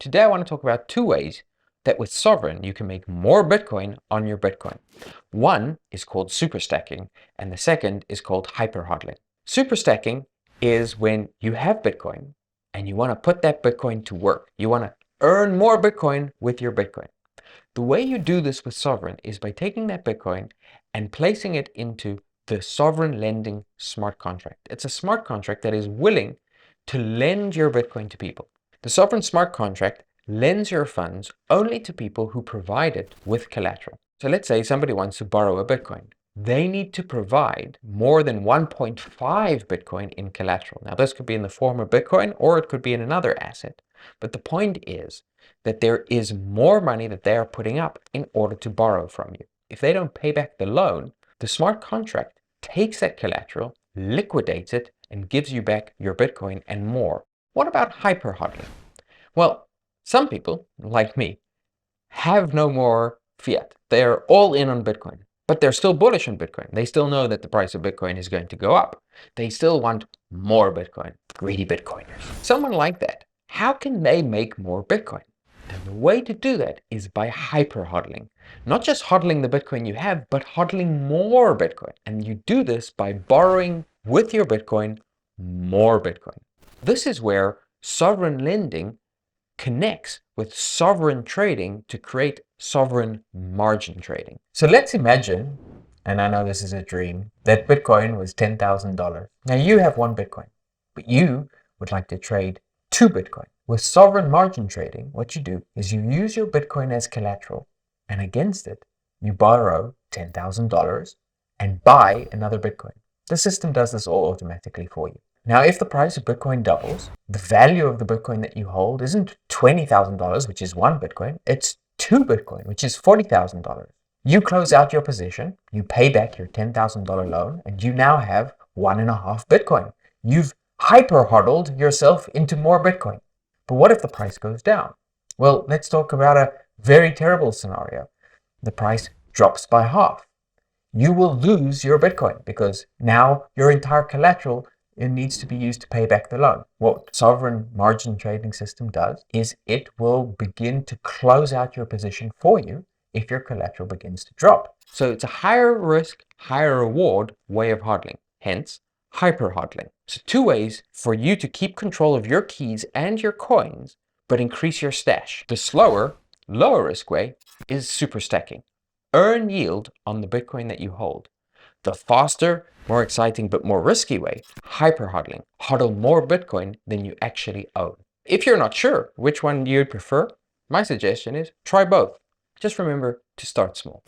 today I want to talk about two ways that with Sovryn you can make more Bitcoin on your Bitcoin. One is called superstacking and the second is called hyperhodling. Superstacking is when you have Bitcoin and you want to put that Bitcoin to work. You want to earn more Bitcoin with your Bitcoin. The way you do this with Sovryn is by taking that Bitcoin and placing it into the Sovryn lending smart contract. It's a smart contract that is willing to lend your Bitcoin to people. The Sovryn smart contract lends your funds only to people who provide it with collateral. So let's say somebody wants to borrow a Bitcoin. They need to provide more than 1.5 Bitcoin in collateral. Now this could be in the form of Bitcoin or it could be in another asset. But the point is that there is more money that they are putting up in order to borrow from you. If they don't pay back the loan, the smart contract takes that collateral, liquidates it, and gives you back your Bitcoin and more. What about hyperhodling? Well, some people, like me, have no more fiat. They're all in on Bitcoin, but they're still bullish on Bitcoin. They still know that the price of Bitcoin is going to go up. They still want more Bitcoin. Greedy Bitcoiners. Someone like that, how can they make more Bitcoin? And the way to do that is by hyperhodling. Not just hodling the Bitcoin you have, but hodling more Bitcoin. And you do this by borrowing with your Bitcoin more Bitcoin. This is where Sovryn lending connects with Sovryn trading to create Sovryn margin trading. So let's imagine, and I know this is a dream, that Bitcoin was $10,000. Now you have one Bitcoin, but you would like to trade 2 Bitcoin. With Sovryn margin trading, what you do is you use your Bitcoin as collateral, and against it, you borrow $10,000 and buy another Bitcoin. The system does this all automatically for you. Now, if the price of Bitcoin doubles, the value of the Bitcoin that you hold isn't $20,000, which is 1 Bitcoin, it's 2 Bitcoin, which is $40,000. You close out your position, you pay back your $10,000 loan, and you now have 1.5 Bitcoin. You've hyper-hodled yourself into more Bitcoin. But what if the price goes down? Well, let's talk about a very terrible scenario. The price drops by half. You will lose your Bitcoin because now your entire collateral needs to be used to pay back the loan. What Sovryn margin trading system does is it will begin to close out your position for you if your collateral begins to drop. So it's a higher risk, higher reward way of hodling, hence hyperhodling. So 2 ways for you to keep control of your keys and your coins, but increase your stash. The slower, lower risk way is superstacking. Earn yield on the Bitcoin that you hold. The faster, more exciting, but more risky way, hyperhodling. Hodl more Bitcoin than you actually own. If you're not sure which one you'd prefer, my suggestion is try both. Just remember to start small.